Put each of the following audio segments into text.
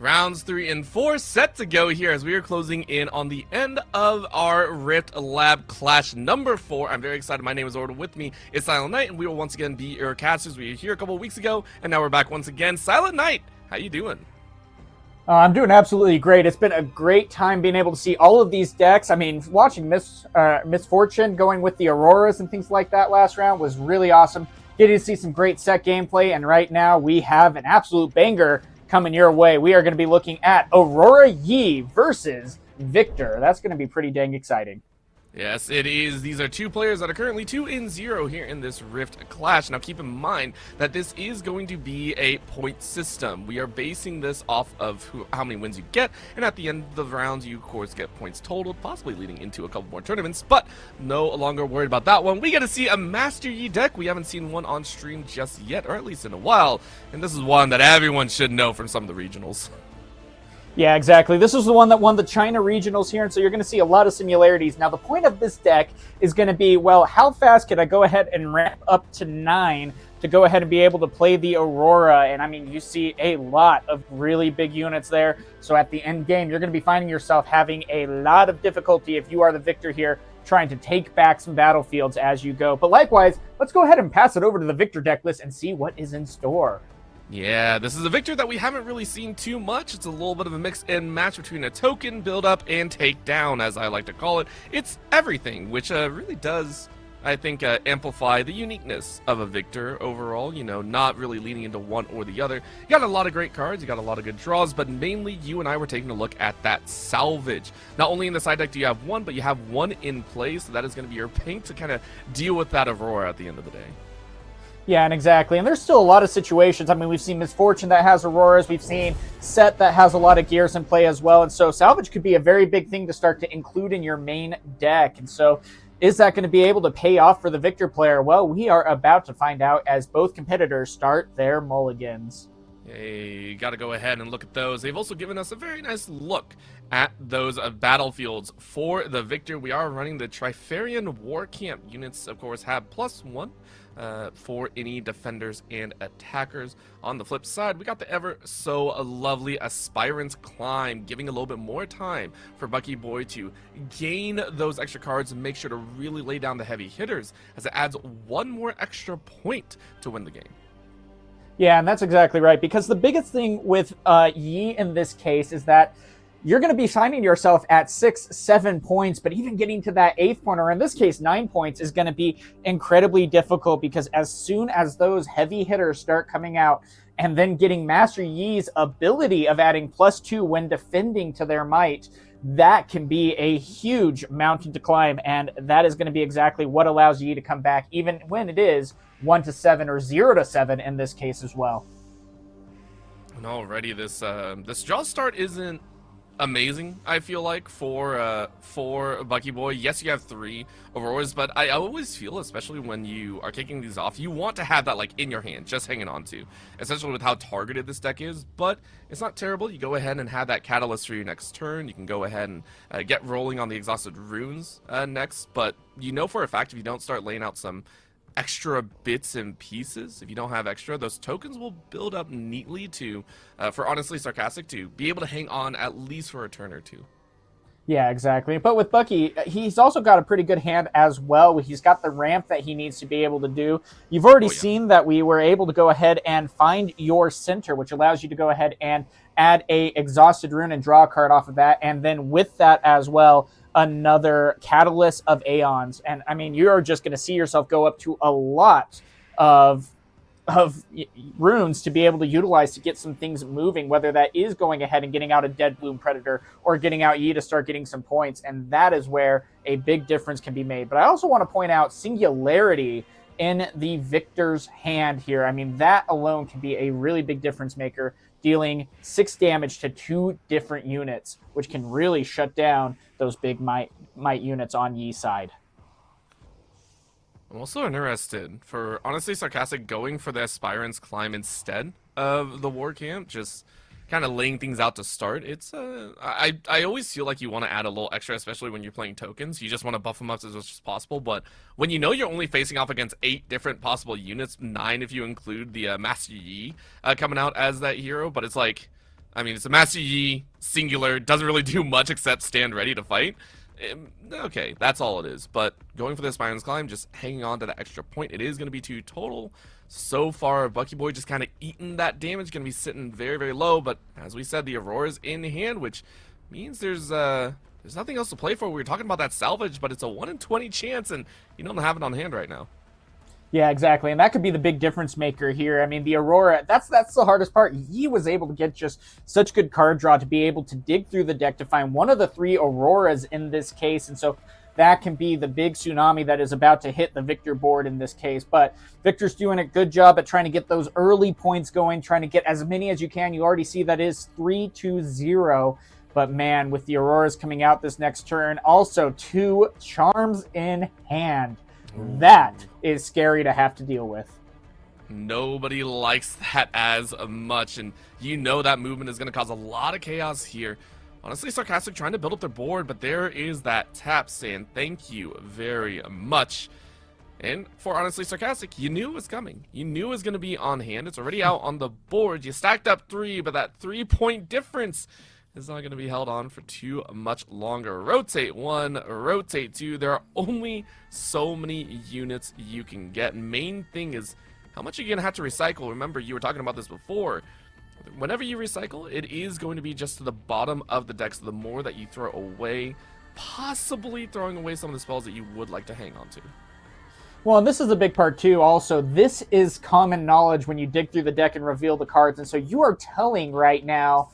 Rounds 3 and 4 set to go here as we are closing in on the end of our Riftlab Clash number 4. I'm very excited. My name is Order. With me is Silent Knight, and we will once again be your casters. We were here a couple of weeks ago, and now we're back once again. Silent Knight, how you doing? I'm doing absolutely great. It's been a great time being able to see all of these decks. I mean, watching Misfortune going with the Auroras and things like that last round was really awesome. Getting to see some great set gameplay, and right now we have an absolute banger coming your way. We are going to be looking at Aurora Yi versus VIKTOR. That's going to be pretty dang exciting. Yes, it is. These are two players that are currently 2-0 here in this Rift Clash. Now, keep in mind that this is going to be a point system. We are basing this off of how many wins you get, and at the end of the rounds, you, of course, get points totaled, possibly leading into a couple more tournaments, but no longer worried about that one. We get to see a Master Yi deck. We haven't seen one on stream just yet, or at least in a while, and this is one that everyone should know from some of the regionals. Yeah, exactly. This is the one that won the China regionals here, and so you're going to see a lot of similarities. Now, the point of this deck is going to be, well, how fast can I go ahead and ramp up to 9 to go ahead and be able to play the Aurora? And, I mean, you see a lot of really big units there. So at the end game, you're going to be finding yourself having a lot of difficulty if you are the VIKTOR here, trying to take back some battlefields as you go. But likewise, let's go ahead and pass it over to the VIKTOR deck list and see what is in store. Yeah, this is a VIKTOR that we haven't really seen too much. It's a little bit of a mix and match between a token, build-up, and takedown, as I like to call it. It's everything, which really does, I think, amplify the uniqueness of a VIKTOR overall, you know, not really leaning into one or the other. You got a lot of great cards, you got a lot of good draws, but mainly you and I were taking a look at that salvage. Not only in the side deck do you have one, but you have one in play, so that is going to be your pink to kind of deal with that Aurora at the end of the day. Yeah, and exactly. And there's still a lot of situations. I mean, we've seen Misfortune that has Auroras. We've seen Set that has a lot of gears in play as well. And so salvage could be a very big thing to start to include in your main deck. And so is that going to be able to pay off for the VIKTOR player? Well, we are about to find out as both competitors start their mulligans. Hey, you got to go ahead and look at those. They've also given us a very nice look at those battlefields for the VIKTOR. We are running the Trifarian War Camp units, of course, have +1 for any defenders and attackers. On the flip side, we got the ever so lovely Aspirant's Climb, giving a little bit more time for BuckyBoi to gain those extra cards and make sure to really lay down the heavy hitters, as it adds one more extra point to win the game. Yeah, and that's exactly right, because the biggest thing with Yi in this case is that you're going to be finding yourself at 6-7 points, but even getting to that 8th point, or in this case 9 points, is going to be incredibly difficult, because as soon as those heavy hitters start coming out and then getting Master Yi's ability of adding +2 when defending to their might, that can be a huge mountain to climb, and that is going to be exactly what allows Yi to come back, even when it is 1-7 or 0-7 in this case as well. And already this draw start isn't amazing, I feel like, for BuckyBoi. Yes, you have 3 Auroras, but I always feel, especially when you are kicking these off, you want to have that like in your hand, just hanging on to, essentially with how targeted this deck is. But it's not terrible. You go ahead and have that Catalyst for your next turn. You can go ahead and get rolling on the Exhausted Runes next, but you know for a fact if you don't start laying out some extra bits and pieces, if you don't have extra, those tokens will build up neatly to, for honestly Sarcastic, to be able to hang on at least for a turn or two. Yeah, exactly. But with Bucky, he's also got a pretty good hand as well. He's got the ramp that he needs to be able to do. You've already seen that we were able to go ahead and find your center, which allows you to go ahead and add a Exhausted Rune and draw a card off of that. And then with that as well, another Catalyst of Aeons. And I mean, you're just going to see yourself go up to a lot of runes to be able to utilize to get some things moving, whether that is going ahead and getting out a Dead Bloom Predator or getting out Yi to start getting some points. And that is where a big difference can be made. But I also want to point out Singularity in the VIKTOR's hand here. I mean, that alone can be a really big difference maker, dealing 6 damage to 2 different units, which can really shut down those big might units on Yi's side. I'm also interested for, honestly, Sarcastic going for the Aspirant's Climb instead of the War Camp, just kind of laying things out to start. It's I always feel like you want to add a little extra, especially when you're playing tokens. You just want to buff them up as much as possible, but when you know you're only facing off against 8 different possible units, 9 if you include the Master Yi coming out as that hero, but it's like, I mean, it's a Master Yi, singular, doesn't really do much except stand ready to fight. Okay, that's all it is. But going for this Byron's Climb, just hanging on to that extra point, it is going to be 2 total. So far, BuckyBoi just kind of eating that damage, going to be sitting very, very low. But as we said, the Aurora's in hand, which means there's nothing else to play for. We were talking about that salvage, but it's a 1 in 20 chance, and you don't have it on hand right now. Yeah, exactly, and that could be the big difference maker here. I mean, the Aurora, that's the hardest part. He was able to get just such good card draw to be able to dig through the deck to find one of the 3 Auroras in this case, and so that can be the big tsunami that is about to hit the Victor board in this case. But Victor's doing a good job at trying to get those early points going, trying to get as many as you can. You already see that is 3-2-0. But man, with the Auroras coming out this next turn, also 2 charms in hand. That is scary to have to deal with. Nobody likes that as much, and you know that movement is going to cause a lot of chaos here. Honestly, Sarcastic trying to build up their board, but there is that tap saying thank you very much. And for honestly Sarcastic, you knew it was coming. You knew it was going to be on hand. It's already out on the board. You stacked up 3, but that 3-point difference is not going to be held on for too much longer. Rotate 1, rotate 2. There are only so many units you can get. Main thing is how much you're going to have to recycle. Remember, you were talking about this before. Whenever you recycle, it is going to be just to the bottom of the deck. So the more that you throw away, possibly throwing away some of the spells that you would like to hang on to. Well, and this is a big part too. Also, this is common knowledge when you dig through the deck and reveal the cards. And so you are telling right now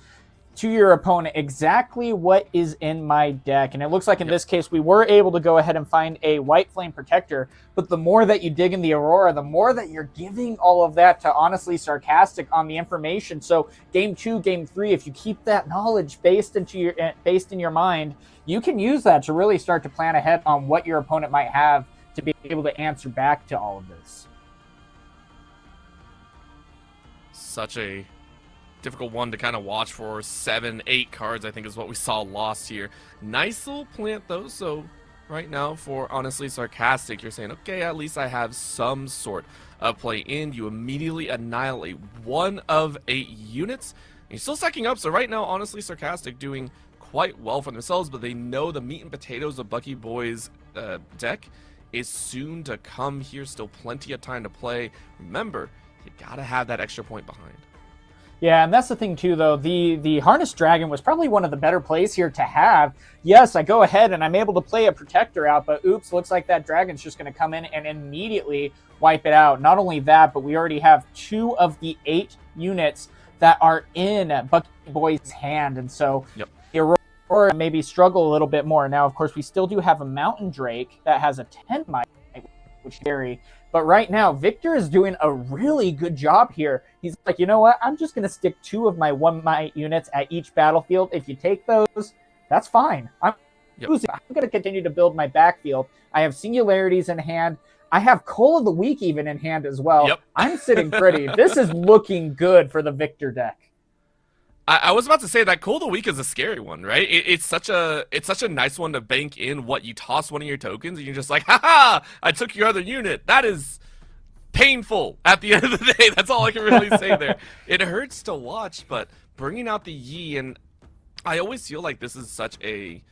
to your opponent exactly what is in my deck. And it looks like in this case, we were able to go ahead and find a White Flame Protector. But the more that you dig in the Aurora, the more that you're giving all of that to honestly Sarcastic on the information. So game 2, game 3, if you keep that knowledge based in your mind, you can use that to really start to plan ahead on what your opponent might have to be able to answer back to all of this. Such a difficult one to kind of watch for. 7, 8 cards, I think, is what we saw lost here. Nice little plant, though. So right now, for honestly Sarcastic, you're saying, okay, at least I have some sort of play in. You immediately annihilate 1 of 8 units. And you're still stacking up. So right now, honestly Sarcastic doing quite well for themselves, but they know the meat and potatoes of BuckyBoi's deck is soon to come here. Still plenty of time to play. Remember, you gotta have that extra point behind. Yeah, and that's the thing too, though. The Harness Dragon was probably one of the better plays here to have. Yes, I go ahead and I'm able to play a Protector out, but oops, looks like that Dragon's just going to come in and immediately wipe it out. Not only that, but we already have 2 of the 8 units that are in BuckyBoi's hand, and so the Aurora maybe struggle a little bit more. Now, of course, we still do have a Mountain Drake that has a 10 might, which is scary. But right now, Victor is doing a really good job here. He's like, you know what? I'm just going to stick 2 of my 1 might units at each battlefield. If you take those, that's fine. I'm going to continue to build my backfield. I have Singularities in hand. I have Coal of the Week even in hand as well. I'm sitting pretty. This is looking good for the Victor deck. I was about to say that Coal of the Week is a scary one, right? It's such a nice one to bank in. What, you toss one of your tokens and you're just like, haha, I took your other unit. That is painful at the end of the day. That's all I can really say there. It hurts to watch, but bringing out the Yi, and I always feel like this is such a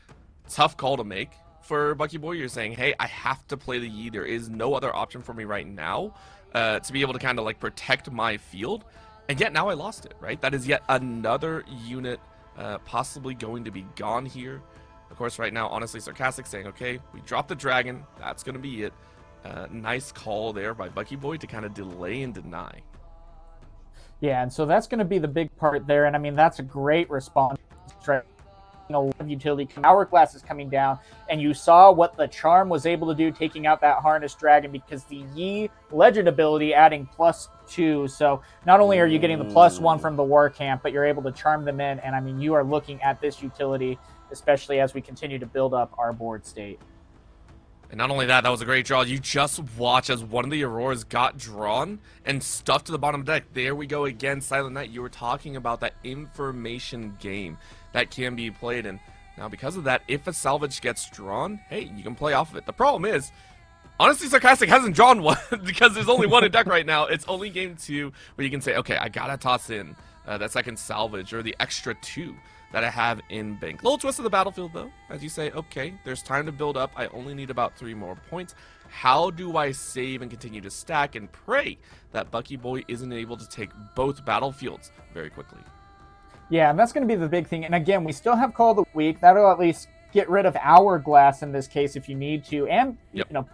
tough call to make for BuckyBoi. You're saying, hey, I have to play the Yi. There is no other option for me right now to be able to kind of like protect my field. And yet now I lost it, right? That is yet another unit possibly going to be gone here. Of course, right now, honestly, Sarcastic saying, okay, we dropped the dragon. That's going to be it. Nice call there by BuckyBoi to kind of delay and deny. Yeah, and so that's going to be the big part there. And I mean, that's a great response. A lot of utility. Hourglass is coming down, and you saw what the charm was able to do, taking out that Harness Dragon, because the Yi legend ability adding +2. So not only are you getting the +1 from the war camp, but you're able to charm them in. And I mean, you are looking at this utility, especially as we continue to build up our board state. And not only that, that was a great draw. You just watch as one of the Auroras got drawn and stuffed to the bottom of the deck. There we go again, Silent Knight. You were talking about that information game that can be played. And now because of that, if a salvage gets drawn, hey, you can play off of it. The problem is, honestly, Sarcastic hasn't drawn one because there's only one in deck right now. It's only game 2 where you can say, okay, I gotta toss in that second salvage or the extra 2 that I have in bank. Little twist of the battlefield though, as you say, okay, there's time to build up. I only need about 3 more points. How do I save and continue to stack and pray that BuckyBoi isn't able to take both battlefields very quickly? Yeah, and that's going to be the big thing. And again, we still have Call of the Week. That'll at least get rid of Hourglass in this case if you need to, and Yep. you know,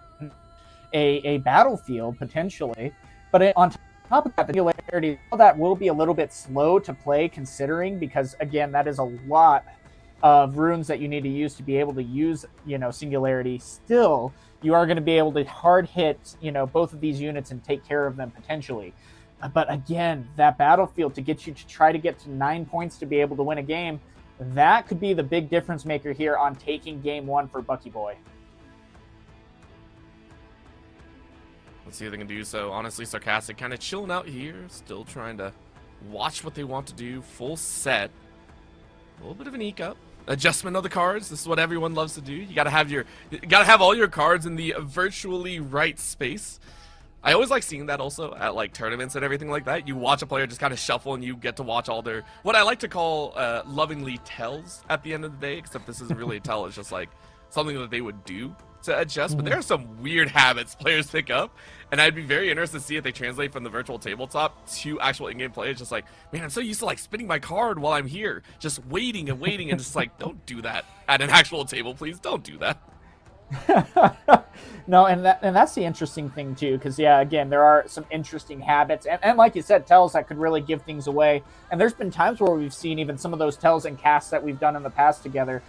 a battlefield potentially. But on top of that, the Singularity, that will be a little bit slow to play considering, because again, that is a lot of runes that you need to use to be able to use, you know, Singularity. Still, you are going to be able to hard hit, you know, both of these units and take care of them potentially. But again, that battlefield to get you to try to get to 9 points to be able to win a game, that could be the big difference maker here on taking game 1 for BuckyBoi. Let's see if they can do so. Honestly, Sarcastc kind of chilling out here, still trying to watch what they want to do. Full set. A little bit of an eke up. Adjustment of the cards. This is what everyone loves to do. You gotta have all your cards in the virtually right space. I always like seeing that also at like tournaments and everything like that. You watch a player just kind of shuffle and you get to watch all their, what I like to call lovingly tells at the end of the day, except this isn't really a tell, it's just like something that they would do to adjust. But there are some weird habits players pick up, and I'd be very interested to see if they translate from the virtual tabletop to actual in-game play. It's just like, man, I'm so used to like spinning my card while I'm here, just waiting and waiting, and just like, don't do that at an actual table, please. Don't do that. No, and that's the interesting thing too, because yeah, again, there are some interesting habits, and like you said, tells that could really give things away. And there's been times where we've seen even some of those tells and casts that we've done in the past together,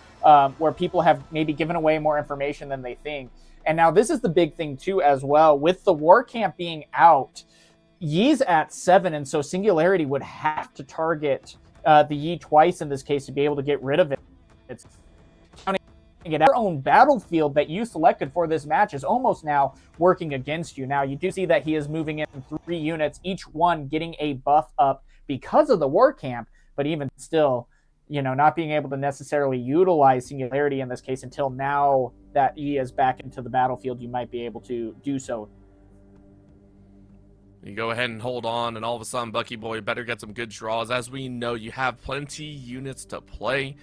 where people have maybe given away more information than they think. And now this is the big thing too as well, with the war camp being out, Yi's at 7, and so Singularity would have to target the Yi twice in this case to be able to get rid of it. It's your own battlefield that you selected for this match is almost now working against you. Now, you do see that he is moving in 3 units, each one getting a buff up because of the war camp, but even still, you know, not being able to necessarily utilize Singularity in this case until now that he is back into the battlefield, you might be able to do so. You go ahead and hold on, and all of a sudden, BuckyBoi better get some good draws. As we know, you have plenty units to play.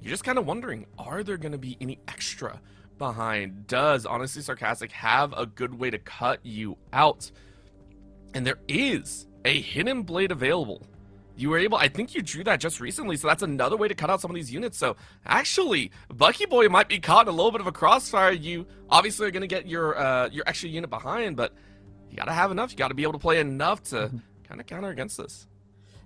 You're just kind of wondering, are there going to be any extra behind? Does, honestly, Sarcastc have a good way to cut you out? And there is a hidden blade available. You were able, I think you drew that just recently, so that's another way to cut out some of these units. So, actually, BuckyBoi might be caught in a little bit of a crossfire. You obviously are going to get your extra unit behind, but you got to have enough. You got to be able to play enough to kind of counter against this.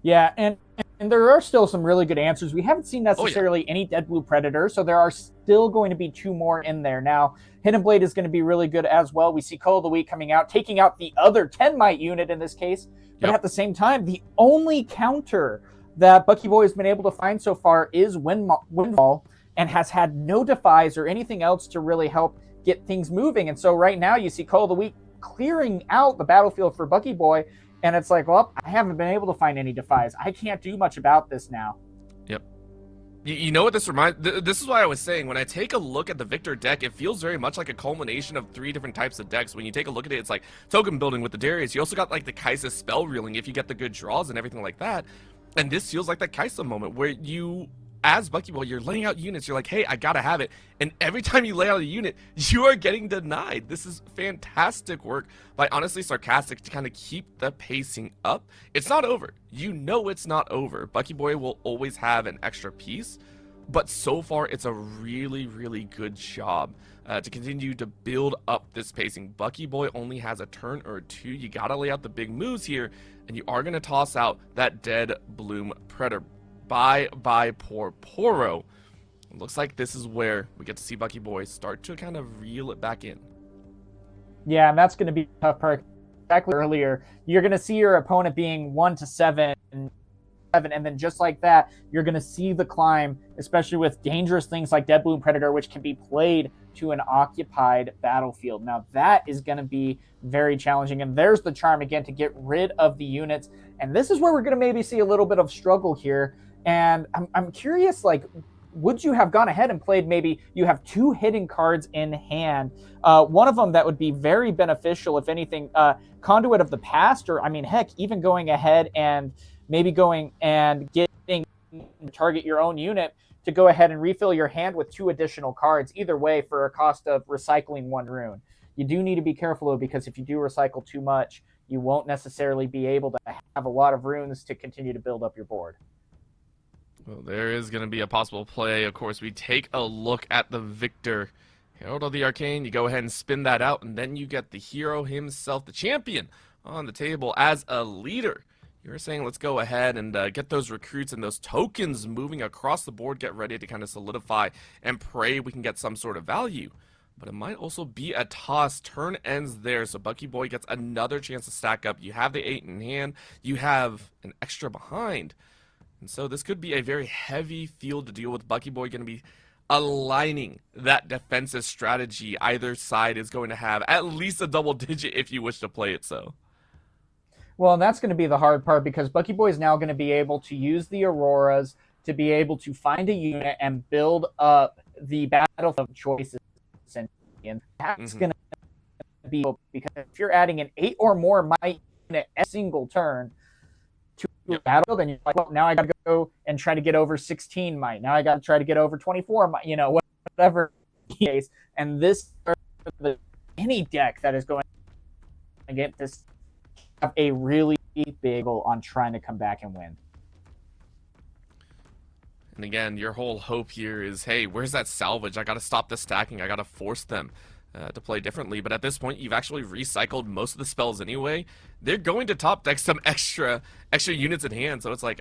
Yeah, and there are still some really good answers. We haven't seen necessarily any Dead Blue Predator, so there are still going to be 2 more in there. Now, Hidden Blade is going to be really good as well. We see Call of the Week coming out, taking out the other 10 might unit in this case. But at the same time, the only counter that BuckyBoi has been able to find so far is Windfall, and has had no defies or anything else to really help get things moving. And so right now you see Call of the Week clearing out the battlefield for BuckyBoi, and it's like, well, I haven't been able to find any defies. I can't do much about this now. Yep. You know what this reminds? This is why I was saying, when I take a look at the VIKTOR deck, it feels very much like a culmination of 3 different types of decks. When you take a look at it, it's like token building with the Darius. You also got like the Kaisa spell reeling if you get the good draws and everything like that. And this feels like that Kaisa moment where you, as BuckyBoi, you're laying out units. You're like, hey, I gotta have it. And every time you lay out a unit, you are getting denied. This is fantastic work by, honestly, Sarcastc to kind of keep the pacing up. It's not over. You know it's not over. BuckyBoi will always have an extra piece. But so far, it's a really, really good job to continue to build up this pacing. BuckyBoi only has a turn or 2. You gotta lay out the big moves here. And you are going to toss out that Dead Bloom Predator. Bye poor Poro. It looks like this is where we get to see BuckyBoi start to kind of reel it back in. Yeah, and that's going to be a tough part. Exactly earlier, you're going to see your opponent being 1-7, and then just like that, you're going to see the climb, especially with dangerous things like Dead Bloom Predator, which can be played to an occupied battlefield. Now that is going to be very challenging, and there's the charm again to get rid of the units. And this is where we're going to maybe see a little bit of struggle here. And I'm curious, like, would you have gone ahead and played, maybe you have 2 hidden cards in hand? One of them that would be very beneficial, if anything, Conduit of the Past, or I mean, heck, even going ahead and maybe going and getting target your own unit to go ahead and refill your hand with 2 additional cards, either way for a cost of recycling 1 rune. You do need to be careful though, because if you do recycle too much, you won't necessarily be able to have a lot of runes to continue to build up your board. Well, there is going to be a possible play. Of course, we take a look at the Victor. Herald of the Arcane, you go ahead and spin that out, and then you get the hero himself, the champion, on the table as a leader. You're saying let's go ahead and get those recruits and those tokens moving across the board, get ready to kind of solidify and pray we can get some sort of value. But it might also be a toss. Turn ends there, so BuckyBoi gets another chance to stack up. You have the 8 in hand, you have an extra behind. And so this could be a very heavy field to deal with. BuckyBoi going to be aligning that defensive strategy. Either side is going to have at least a double digit if you wish to play it so. Well, and that's going to be the hard part, because BuckyBoi is now going to be able to use the Auroras to be able to find a unit and build up the battlefield choices. And that's going to be, because if you're adding an 8 or more might unit every single turn to a battle, then you're like, well, now I got to go and try to get over 16 might. Now I got to try to get over 24 might, you know, whatever case. And this, any deck that is going to get this, have a really big goal on trying to come back and win. And again, your whole hope here is, hey, where's that salvage? I got to stop the stacking. I got to force them to play differently. But at this point, you've actually recycled most of the spells anyway. They're going to top deck some extra units in hand. So it's like,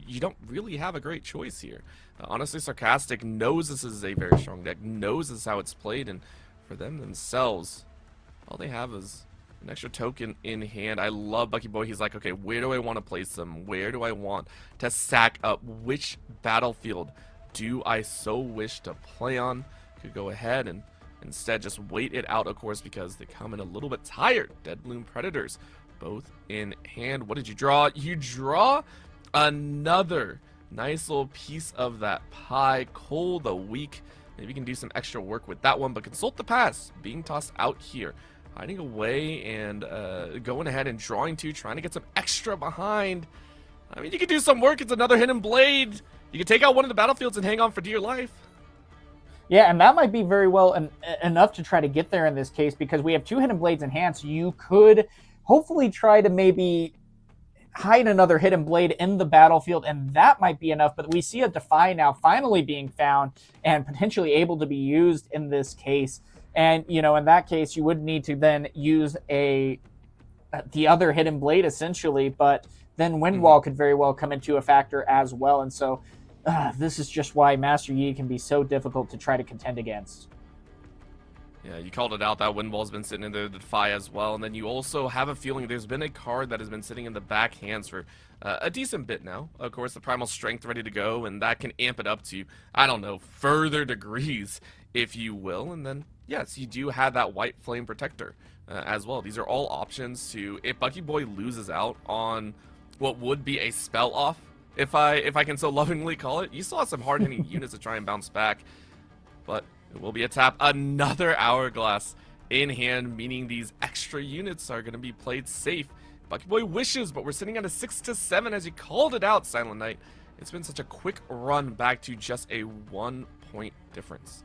you don't really have a great choice here. Honestly, Sarcastic knows this is a very strong deck, knows this is how it's played. And for them themselves, all they have is an extra token in hand. I love BuckyBoi. He's like, okay, where do I want to place them? Where do I want to stack up? Which battlefield do I so wish to play on? Could go ahead and instead just wait it out, of course, because they come in a little bit tired. Deadbloom Predators, both in hand. What did you draw? You draw another nice little piece of that pie. Cold the weak. Maybe you can do some extra work with that one, but Consult the Past being tossed out here. Hiding away and going ahead and drawing 2, trying to get some extra behind. I mean, you can do some work. It's another Hidden Blade. You can take out one of the battlefields and hang on for dear life. Yeah, and that might be very well enough to try to get there in this case, because we have 2 Hidden Blades in hand, so you could hopefully try to maybe hide another Hidden Blade in the battlefield, and that might be enough. But we see a Defy now finally being found and potentially able to be used in this case. And, you know, in that case, you would need to then use the other Hidden Blade, essentially. But then Windwall could very well come into a factor as well. And so this is just why Master Yi can be so difficult to try to contend against. Yeah, you called it out. That Windwall's been sitting in the Defy as well. And then you also have a feeling there's been a card that has been sitting in the back hands for a decent bit now. Of course, the Primal Strength ready to go. And that can amp it up to, I don't know, further degrees, if you will. And then, yes, you do have that White Flame Protector as well. These are all options to, if BuckyBoi loses out on what would be a spell off, if I can so lovingly call it, you still have some hard-hitting units to try and bounce back. But it will be a tap. Another Hourglass in hand, meaning these extra units are going to be played safe. BuckyBoi wishes, but we're sitting at a 6-7 as you called it out, Silent Knight. It's been such a quick run back to just a 1-point difference.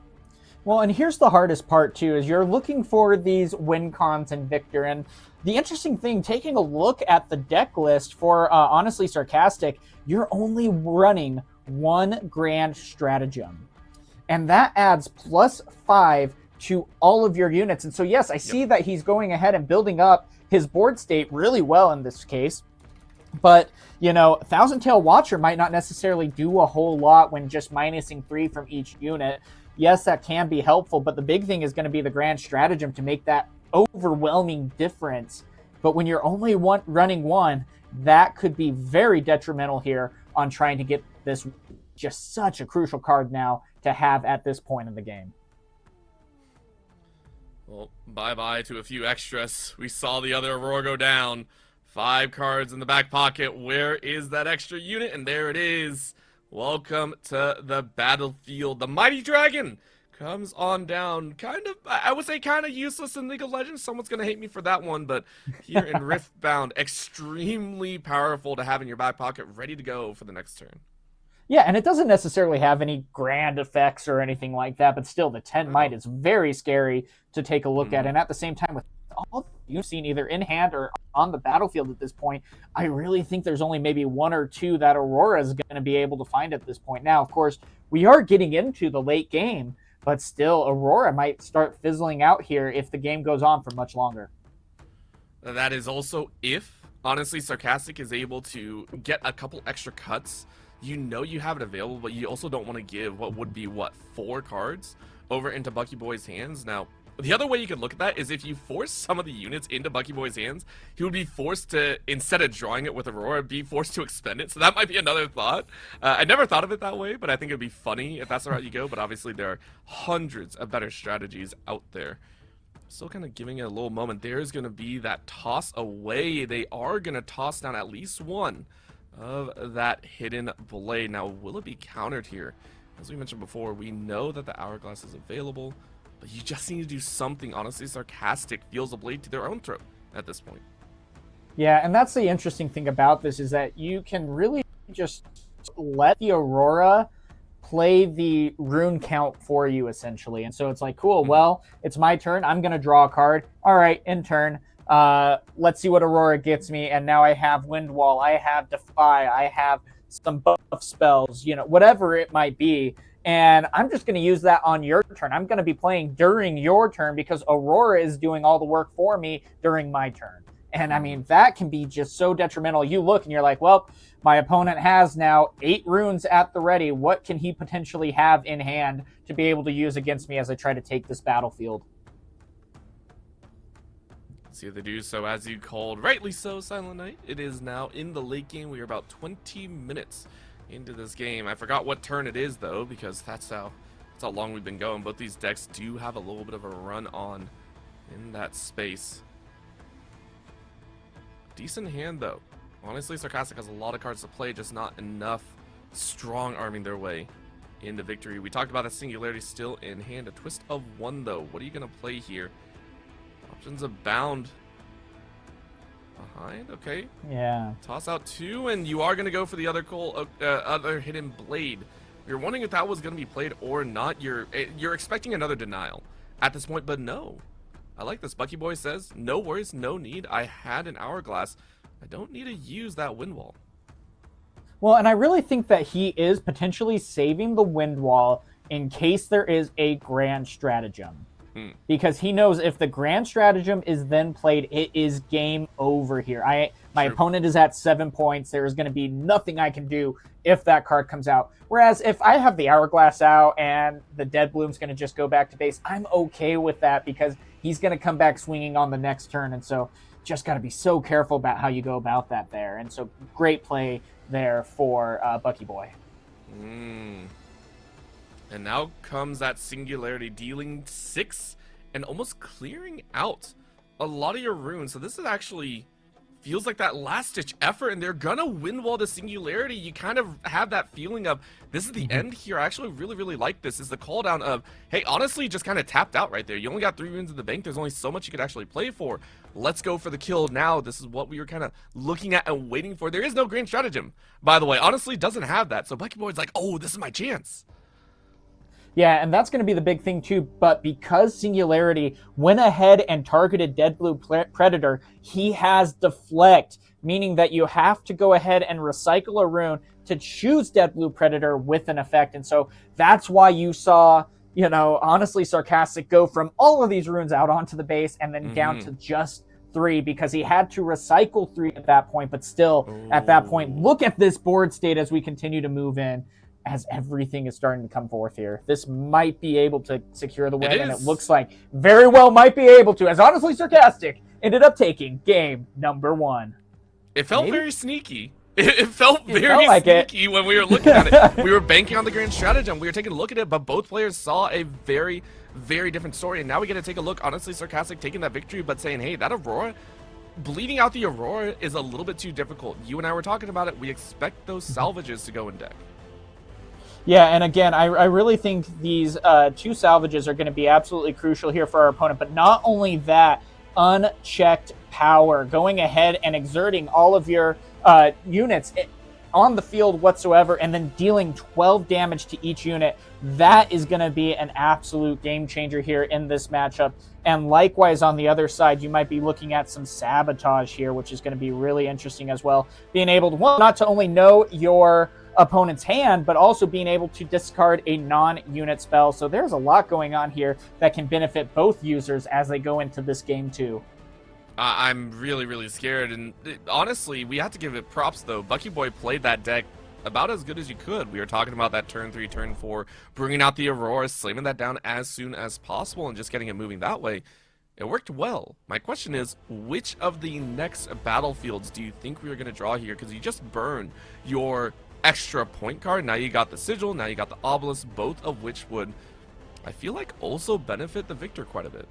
Well, and here's the hardest part, too, is you're looking for these win cons in Victor. And the interesting thing, taking a look at the deck list for, honestly, Sarcastic, you're only running 1 Grand Stratagem. And that adds +5 to all of your units. And so, yes, I see that he's going ahead and building up his board state really well in this case. But, you know, Thousand Tail Watcher might not necessarily do a whole lot when just minusing 3 from each unit. Yes, that can be helpful, but the big thing is going to be the Grand Stratagem to make that overwhelming difference. But when you're only running 1, that could be very detrimental here on trying to get this, just such a crucial card now to have at this point in the game. Well, bye-bye to a few extras. We saw the other Aurora go down. 5 cards in the back pocket. Where is that extra unit? And there it is. Welcome to the battlefield. The Mighty Dragon comes on down. Kind of, I would say kind of useless in League of Legends. Someone's going to hate me for that one, but here in Riftbound, extremely powerful to have in your back pocket, ready to go for the next turn. Yeah, and it doesn't necessarily have any grand effects or anything like that, but still, the 10 might is very scary to take a look at. And at the same time, with all you've seen either in hand or on the battlefield at this point, I really think there's only maybe one or two that Aurora is going to be able to find at this point. Now, of course, we are getting into the late game, but still, Aurora might start fizzling out here if the game goes on for much longer. That is also if, honestly, Sarcastic is able to get a couple extra cuts. You know you have it available, but you also don't want to give what would be, 4 cards over into BuckyBoi's hands. Now, the other way you could look at that is if you force some of the units into BuckyBoi's hands, he would be forced to, instead of drawing it with Aurora, be forced to expend it. So that might be another thought. I never thought of it that way, but I think it'd be funny if that's the route you go. But obviously there are hundreds of better strategies out there. Still kind of giving it a little moment. There's going to be that toss away. They are going to toss down at least one of that hidden blade. Now, will it be countered here? As we mentioned before, we know that the hourglass is available, but you just need to do something. Honestly, Sarcastic feels a blade to their own throat at this point. Yeah, and that's the interesting thing about this is that you can really just let the Aurora play the rune count for you, essentially. And so it's like, cool, well, it's my turn. I'm going to draw a card. All right, in turn. Let's see what Aurora gets me. And now I have Wind Wall, I have Defy, I have some buff spells, you know, whatever it might be. And I'm just going to use that on your turn. I'm going to be playing during your turn because Aurora is doing all the work for me during my turn. And I mean, that can be just so detrimental. You look and you're like, well, my opponent has now 8 runes at the ready. What can he potentially have in hand to be able to use against me as I try to take this battlefield? See if they do so as you called. Rightly so, Silent Knight. It is now in the late game. We are about 20 minutes into this game. I forgot what turn it is, though, because that's how long we've been going. Both these decks do have a little bit of a run on in that space. Decent hand, though. Honestly, Sarcastic has a lot of cards to play, just not enough strong arming their way into victory. We talked about that Singularity still in hand. A twist of 1, though. What are you going to play here? Options abound. Behind, okay. Yeah. Toss out 2, and you are going to go for the other hidden blade. You're wondering if that was going to be played or not. You're expecting another denial at this point, but no. I like this. BuckyBoi says, no worries, no need. I had an hourglass. I don't need to use that wind wall. Well, and I really think that he is potentially saving the wind wall in case there is a grand stratagem. Because he knows if the grand stratagem is then played, it is game over here. My opponent is at 7 points. There is going to be nothing I can do if that card comes out. Whereas if I have the hourglass out and the dead bloom's going to just go back to base, I'm okay with that because he's going to come back swinging on the next turn. And so just got to be so careful about how you go about that there. And so great play there for BuckyBoi. And now comes that Singularity, dealing 6 and almost clearing out a lot of your runes. So this is actually feels like that last-ditch effort, and they're gonna wind wall the Singularity. You kind of have that feeling of this is the end here. I actually really like this. Is the call down of, hey, honestly, just kind of tapped out right there. You only got 3 runes in the bank. There's only so much you could actually play for. Let's go for the kill now. This is what we were kind of looking at and waiting for. There is no grand stratagem, by the way. Honestly, doesn't have that. So BuckyBoi's like, oh, this is my chance. Yeah, and that's going to be the big thing too, but because Singularity went ahead and targeted Dead Blue Predator, he has Deflect, meaning that you have to go ahead and recycle a rune to choose Dead Blue Predator with an effect. And so that's why you saw, you know, honestly, Sarcastic go from all of these runes out onto the base and then down to just 3 because he had to recycle 3 at that point, but still at that point, look at this board state as we continue to move in. As everything is starting to come forth here. This might be able to secure the win, and it looks like very well might be able to, as honestly Sarcastic ended up taking game number 1. It felt very sneaky. It felt very sneaky when we were looking at it. We were banking on the grand stratagem. We were taking a look at it, but both players saw a very different story, and now we get to take a look. Honestly, Sarcastic taking that victory, but saying, hey, that Aurora, bleeding out the Aurora is a little bit too difficult. You and I were talking about it. We expect those salvages to go in deck. Yeah, and again, I really think these two salvages are going to be absolutely crucial here for our opponent. But not only that, unchecked power, going ahead and exerting all of your units on the field whatsoever, and then dealing 12 damage to each unit. That is going to be an absolute game changer here in this matchup. And likewise, on the other side, you might be looking at some sabotage here, which is going to be really interesting as well. Being able to, well, not to only know your opponent's hand, but also being able to discard a non-unit spell. So there's a lot going on here that can benefit both users as they go into this game too. I'm really, really scared, and honestly, we have to give it props though. BuckyBoi played that deck about as good as you could. We were talking about that turn 3, turn 4, bringing out the Aurora, slamming that down as soon as possible, and just getting it moving that way. It worked well. My question is, which of the next battlefields do you think we are going to draw here? Because you just burned your extra point card. Now you got the Sigil, now you got the Obelisk, both of which would, I feel like, also benefit the Viktor quite a bit.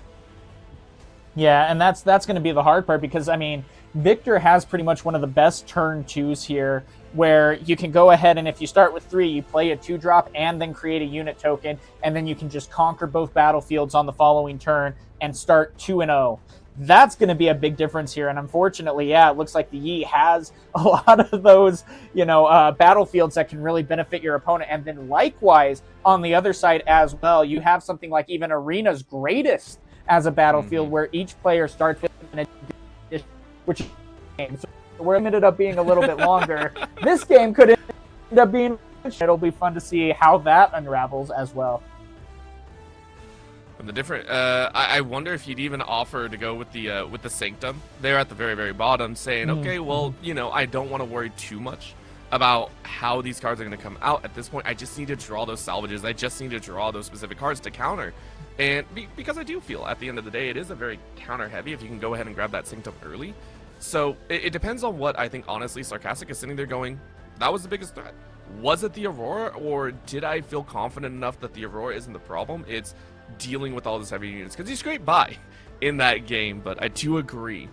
Yeah, and that's going to be the hard part because, I mean, Viktor has pretty much one of the best turn 2s here where you can go ahead and if you start with 3, you play a 2-drop and then create a unit token, and then you can just conquer both battlefields on the following turn and start 2-0. That's going to be a big difference here, and unfortunately, yeah, it looks like the Yi has a lot of those, battlefields that can really benefit your opponent, and then likewise, on the other side as well, you have something like even Arena's Greatest as a battlefield where each player starts with an addition, which game. So where it ended up being a little bit longer, this game could end up being. It'll be fun to see how that unravels as well. And the different, I wonder if you'd even offer to go with the Sanctum there at the very, very bottom, saying, okay, well, I don't want to worry too much about how these cards are going to come out at this point. I just need to draw those salvages. I just need to draw those specific cards to counter. And because I do feel at the end of the day, it is a very counter heavy if you can go ahead and grab that Sanctum early. So it depends on what I think, honestly. Sarcastic is sitting there going, that was the biggest threat. Was it the Aurora, or did I feel confident enough that the Aurora isn't the problem? It's dealing with all these heavy units, because you scraped by in that game. But I do agree,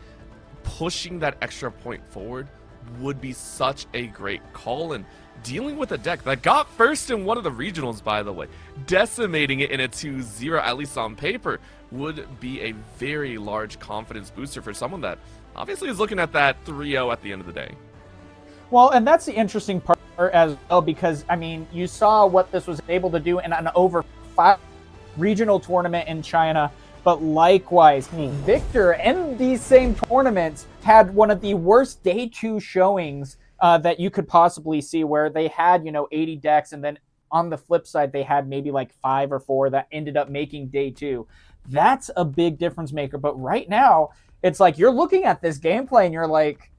pushing that extra point forward would be such a great call, and dealing with a deck that got first in one of the regionals, by the way, decimating it in a 2-0, at least on paper, would be a very large confidence booster for someone that obviously is looking at that 3-0 at the end of the day. Well, and that's the interesting part as well, because, I mean, you saw what this was able to do in an over 5 regional tournament in China. But likewise, Viktor in these same tournaments had one of the worst day 2 showings that you could possibly see, where they had, 80 decks, and then on the flip side, they had maybe like 5 or 4 that ended up making day 2. That's a big difference maker. But right now, it's like you're looking at this gameplay and you're like,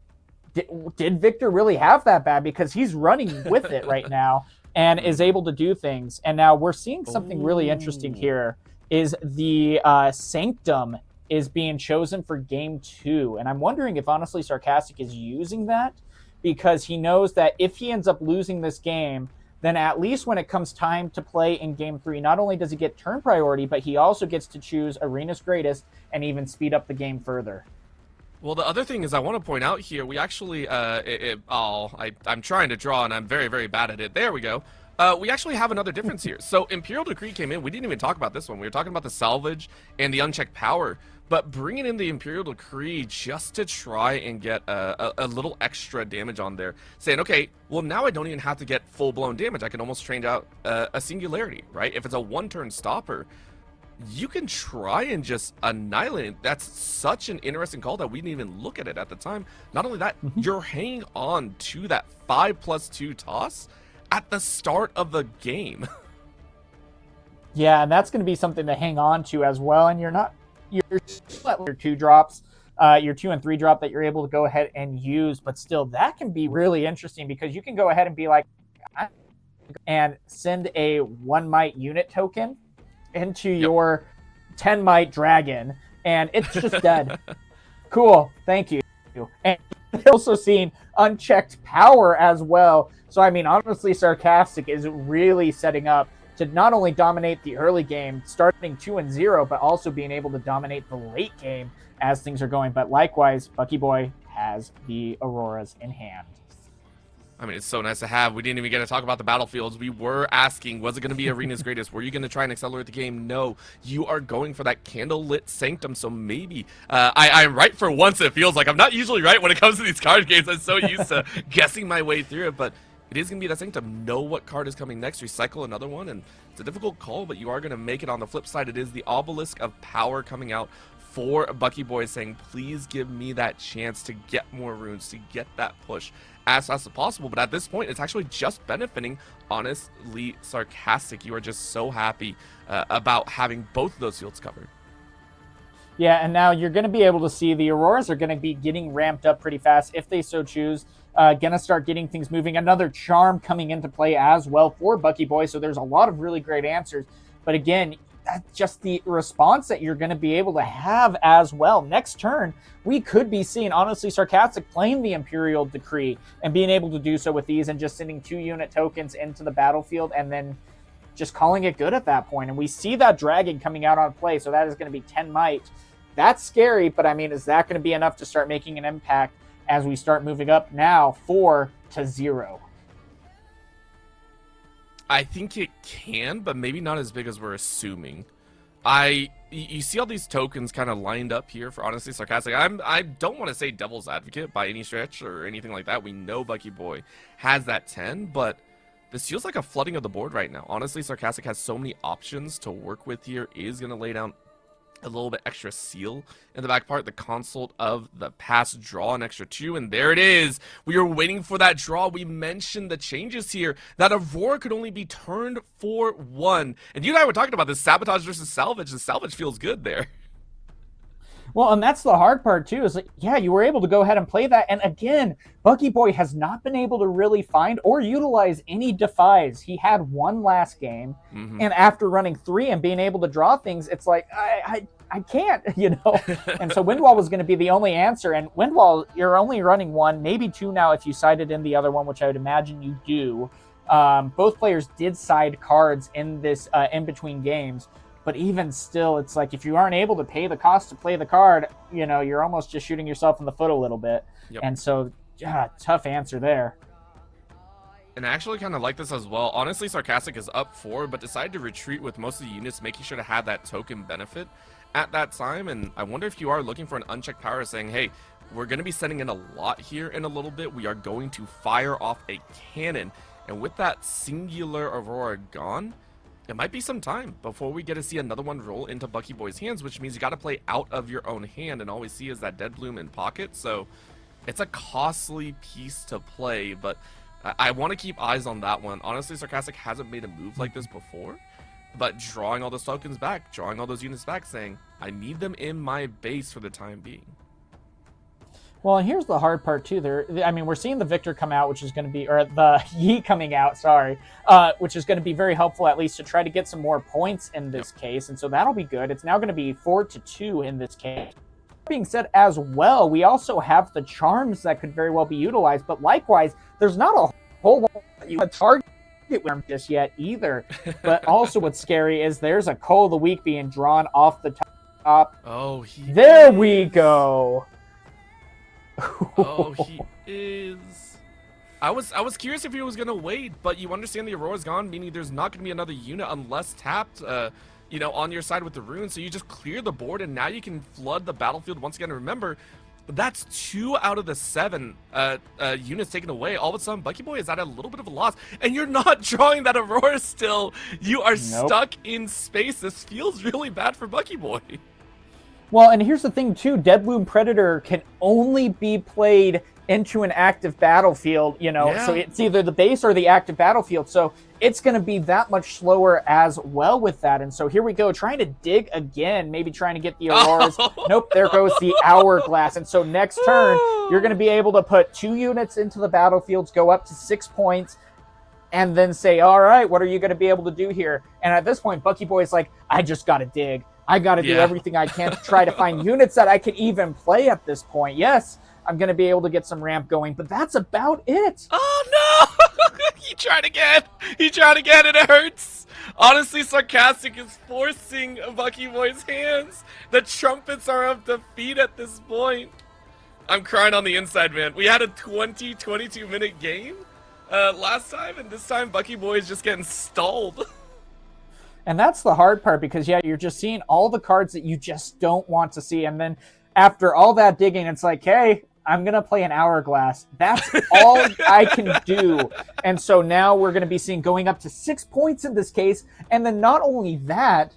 did Viktor really have that bad? Because he's running with it right now and is able to do things. And now we're seeing something really interesting here. Is the Sanctum is being chosen for game 2. And I'm wondering if, honestly, Sarcastic is using that because he knows that if he ends up losing this game, then at least when it comes time to play in game 3, not only does he get turn priority, but he also gets to choose Arena's Greatest and even speed up the game further. Well, the other thing is I want to point out here, we actually, I'm trying to draw and I'm very, very bad at it. There we go. We actually have another difference here. So Imperial Decree came in. We didn't even talk about this one. We were talking about the salvage and the unchecked power, but bringing in the Imperial Decree just to try and get a little extra damage on there, saying, okay, well, now I don't even have to get full-blown damage. I can almost change out a singularity, right? If it's a one-turn stopper, you can try and just annihilate it. That's such an interesting call that we didn't even look at it at the time. Not only that, you're hanging on to that 5+2 toss at the start of the game. Yeah, and that's going to be something to hang on to as well. And your 2 drops, your 2 and 3 drop that you're able to go ahead and use. But still, that can be really interesting because you can go ahead and be like, and send a 1 might unit token into your 10 might dragon, and it's just dead. Cool, thank you. And also seeing unchecked power as well. So, I mean, honestly, Sarcastic is really setting up to not only dominate the early game, starting 2-0, but also being able to dominate the late game as things are going. But likewise, BuckyBoi has the Auroras in hand. I mean, it's so nice to have. We didn't even get to talk about the battlefields. We were asking, was it going to be Arena's Greatest? Were you going to try and accelerate the game? No. You are going for that candlelit sanctum, so maybe. I'm right for once, it feels like. I'm not usually right when it comes to these card games. I'm so used to guessing my way through it, but it is going to be that sanctum. Know what card is coming next. Recycle another one, and it's a difficult call, but you are going to make it. On the flip side, it is the Obelisk of Power coming out for BuckyBoi, saying, please give me that chance to get more runes, to get that push as fast as possible. But at this point, it's actually just benefiting, honestly, Sarcastic. You are just so happy about having both of those fields covered. Yeah, and now you're going to be able to see the Auroras are going to be getting ramped up pretty fast if they so choose. Going to start getting things moving. Another charm coming into play as well for BuckyBoi, so there's a lot of really great answers. But again, that's just the response that you're going to be able to have as well. Next turn, we could be seeing, honestly, Sarcastic playing the Imperial Decree and being able to do so with these and just sending 2-unit tokens into the battlefield and then just calling it good at that point. And we see that Dragon coming out on play, so that is going to be 10 might. That's scary, but I mean, is that going to be enough to start making an impact as we start moving up now 4-0? I think it can, but maybe not as big as we're assuming. You see all these tokens kind of lined up here for, honestly, Sarcastic. I don't want to say devil's advocate by any stretch or anything like that. We know BuckyBoi has that 10, but this feels like a flooding of the board right now. Honestly, Sarcastic has so many options to work with here. Is going to lay down a little bit extra seal in the back part. The Consult of the Past, draw an extra 2, and there it is. We are waiting for that draw. We mentioned the changes here, that Aurora could only be turned for 1. And you and I were talking about this Sabotage versus Salvage. The Salvage feels good there. Well, and that's the hard part too, is like, yeah, you were able to go ahead and play that. And again, BuckyBoi has not been able to really find or utilize any defies. He had one last game, and after running 3 and being able to draw things, it's like, I can't, you know? And so Windwall was going to be the only answer. And Windwall, you're only running 1, maybe 2 now if you sided in the other one, which I would imagine you do. Both players did side cards in this in between games. But even still, it's like if you aren't able to pay the cost to play the card, you know, you're almost just shooting yourself in the foot a little bit. Yep. And so, yeah, tough answer there. And I actually kind of like this as well. Honestly, Sarcastic is up 4, but decided to retreat with most of the units, making sure to have that token benefit at that time. And I wonder if you are looking for an unchecked power, saying, hey, we're going to be sending in a lot here in a little bit. We are going to fire off a cannon. And with that singular Aurora gone, it might be some time before we get to see another one roll into BuckyBoi's hands, which means you got to play out of your own hand, and all we see is that Dead Bloom in pocket. So it's a costly piece to play, but I want to keep eyes on that one. Honestly, Sarcastic hasn't made a move like this before, but drawing all those tokens back, drawing all those units back, saying, I need them in my base for the time being. Well, and here's the hard part too. I mean, we're seeing the Viktor come out, which is going to be, or the Yi coming out, sorry, which is going to be very helpful at least to try to get some more points in this case, and so that'll be good. It's now going to be 4-2 in this case. That being said, as well, we also have the charms that could very well be utilized, but likewise, there's not a whole lot that you can target with just yet either. But also, what's scary is there's a Call of the Week being drawn off the top. Oh, there we go. Oh, he is. I was curious if he was gonna wait, but you understand the Aurora's gone, meaning there's not gonna be another unit unless tapped, you know, on your side with the runes. So you just clear the board, and now you can flood the battlefield once again. Remember, that's 2 out of the 7 units taken away. All of a sudden, BuckyBoi is at a little bit of a loss, and you're not drawing that Aurora still. You are stuck in space. This feels really bad for BuckyBoi. Well, and here's the thing, too. Dead Bloom Predator can only be played into an active battlefield, you know, so it's either the base or the active battlefield. So it's going to be that much slower as well with that. And so here we go, trying to dig again, maybe trying to get the Auroras. Nope, there goes the Hourglass. And so next turn, you're going to be able to put 2 units into the battlefields, go up to 6 points, and then say, all right, what are you going to be able to do here? And at this point, BuckyBoi is like, I just got to dig. I got to do everything I can to try to find units that I can even play at this point. Yes, I'm going to be able to get some ramp going, but that's about it. Oh, no! He tried again. He tried again, and it hurts. Honestly, Sarcastic is forcing BuckyBoi's hands. The trumpets are of defeat at this point. I'm crying on the inside, man. We had a 22-minute game, last time, and this time BuckyBoi is just getting stalled. And that's the hard part because, yeah, you're just seeing all the cards that you just don't want to see. And then after all that digging, it's like, hey, I'm going to play an Hourglass. That's all I can do. And so now we're going to be seeing going up to 6 points in this case. And then not only that,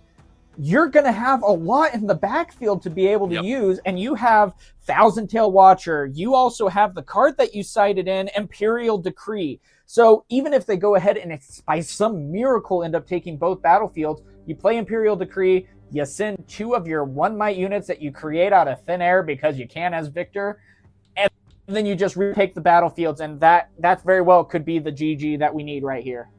you're going to have a lot in the backfield to be able to use. And you have Thousand Tail Watcher. You also have the card that you cited in, Imperial Decree. So even if they go ahead and it's by some miracle end up taking both battlefields, you play Imperial Decree, you send 2 of your 1 might units that you create out of thin air because you can as Victor, and then you just retake the battlefields, and that very well could be the GG that we need right here.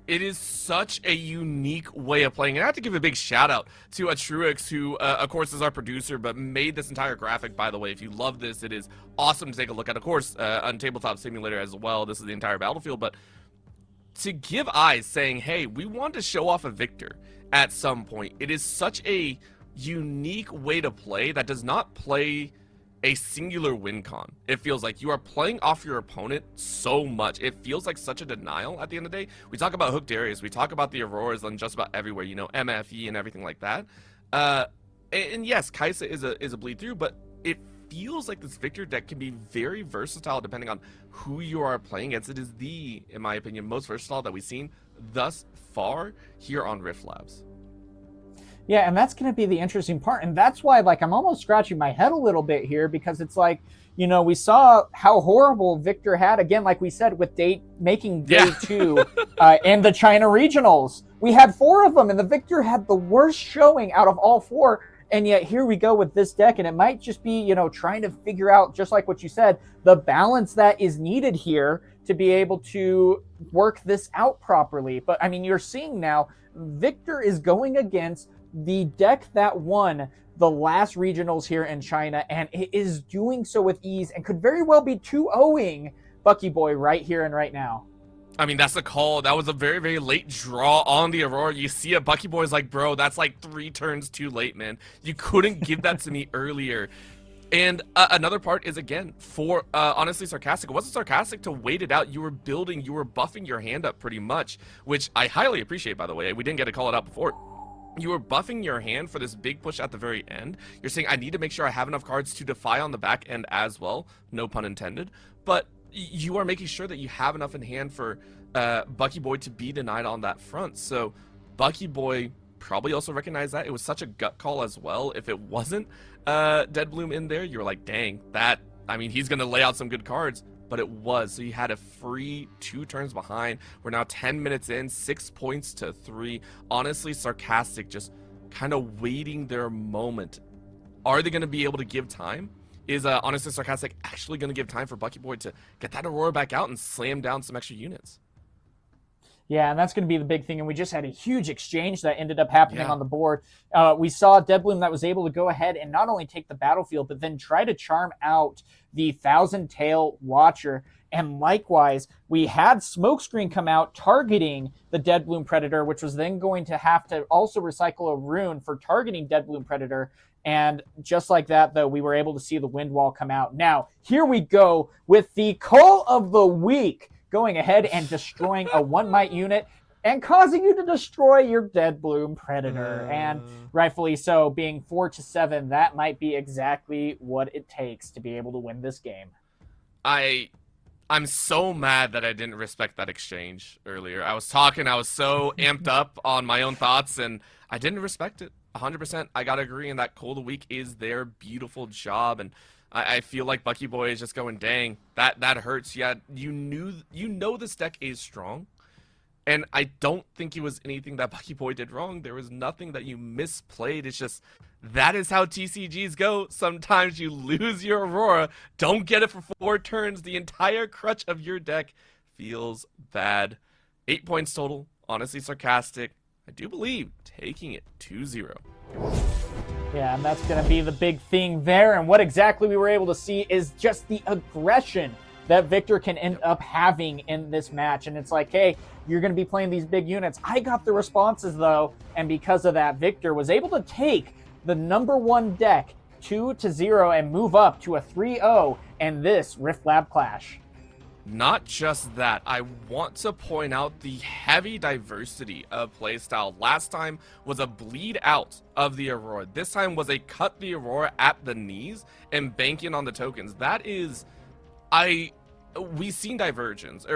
It is such a unique way of playing. And I have to give a big shout out to Truix, who, of course, is our producer, but made this entire graphic, by the way. If you love this, it is awesome to take a look at. Of course, on Tabletop Simulator as well. This is the entire battlefield. But to give eyes saying, hey, we want to show off a Victor at some point. It is such a unique way to play that does not play a singular win con. It feels like you are playing off your opponent so much. It feels like such a denial at the end of the day. We talk about Hooked Areas, we talk about the Auroras and just about everywhere, you know, MFE and everything like that. And yes, Kaisa is a bleed through, but it feels like this Victor deck can be very versatile depending on who you are playing against. It is the, in my opinion, most versatile that we've seen thus far here on Riftlabs. Yeah, and that's going to be the interesting part. And that's why, like, I'm almost scratching my head a little bit here because it's like, you know, we saw how horrible Victor had, again, like we said, with making day 2 in the China regionals. We had 4 of them, and the Victor had the worst showing out of all 4. And yet here we go with this deck, and it might just be, you know, trying to figure out, just like what you said, the balance that is needed here to be able to work this out properly. But, I mean, you're seeing now, Victor is going against the deck that won the last regionals here in China, and it is doing so with ease and could very well be 2-0ing BuckyBoi right here and right now. I mean, that's the call. That was a very, very late draw on the Aurora. You see it, BuckyBoi's like, bro, that's like 3 turns too late, man. You couldn't give that to me earlier. And another part is, again, for honestly Sarcastc. It wasn't Sarcastc to wait it out. You were building, you were buffing your hand up pretty much, which I highly appreciate, by the way. We didn't get to call it out before. You were buffing your hand for this big push at the very end. You're saying, I need to make sure I have enough cards to defy on the back end as well. No pun intended. But you are making sure that you have enough in hand for BuckyBoi to be denied on that front. So BuckyBoi probably also recognized that. It was such a gut call as well. If it wasn't Dead Bloom in there, you were like, dang, that, I mean, he's going to lay out some good cards. But it was. So you had a free 2 turns behind. We're now 10 minutes in, 6 points to 3. Honestly, Sarcastc just kind of waiting their moment. Are they going to be able to give time? Is honestly Sarcastc actually going to give time for BuckyBoi to get that Aurora back out and slam down some extra units? Yeah, and that's going to be the big thing. And we just had a huge exchange that ended up happening on the board. We saw Dead Bloom that was able to go ahead and not only take the battlefield, but then try to charm out the Thousand Tail Watcher. And likewise, we had Smokescreen come out targeting the Dead Bloom Predator, which was then going to have to also recycle a rune for targeting Dead Bloom Predator. And just like that, though, we were able to see the Wind Wall come out. Now, here we go with the Call of the Week, going ahead and destroying a 1 might unit and causing you to destroy your Dead Bloom Predator. And rightfully so, being 4-7, that might be exactly what it takes to be able to win this game. I'm so mad that I didn't respect that exchange earlier. I was talking, I was so amped up on my own thoughts, and I didn't respect it. 100%. I gotta agree, and that Call of the Week is their beautiful job, and I feel like BuckyBoi is just going, dang, that hurts. Yeah, you know this deck is strong, and I don't think it was anything that BuckyBoi did wrong. There was nothing that you misplayed. It's just, that is how TCGs go. Sometimes you lose your Aurora, don't get it for 4 turns. The entire crutch of your deck feels bad. 8 points total. Honestly, Sarcastc, I do believe, taking it 2-0. Yeah, and that's going to be the big thing there. And what exactly we were able to see is just the aggression that Victor can end up having in this match. And it's like, hey, you're going to be playing these big units. I got the responses, though. And because of that, Victor was able to take the #1 deck 2-0 and move up to a 3-0 in this Riftlab clash. Not just that, I want to point out the heavy diversity of playstyle. Last time was a bleed out of the Aurora. This time was a cut the Aurora at the knees and banking on the tokens. That is, we've seen divergences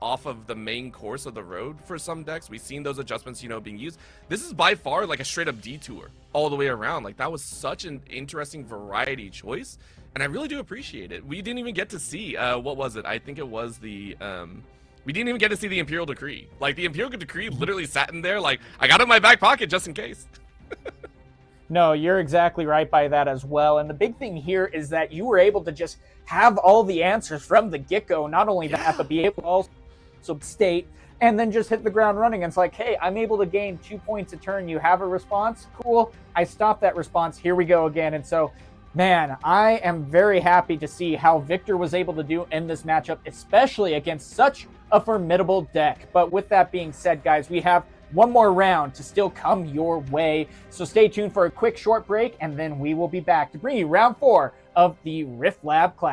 off of the main course of the road for some decks. We've seen those adjustments, you know, being used. This is by far like a straight up detour all the way around. Like, that was such an interesting variety choice, and I really do appreciate it. We didn't even get to see, what was it? I think it was the, we didn't even get to see the Imperial Decree. Like, the Imperial Decree literally sat in there like, I got it in my back pocket just in case. No, you're exactly right by that as well. And the big thing here is that you were able to just have all the answers from the get-go. Not only that, but be able to also state and then just hit the ground running. And it's like, hey, I'm able to gain 2 points a turn. You have a response? Cool. I stopped that response. Here we go again. And so, man, I am very happy to see how Victor was able to do in this matchup, especially against such a formidable deck. But with that being said, guys, we have one more round to still come your way. So stay tuned for a quick short break, and then we will be back to bring you round 4 of the Riftlab class.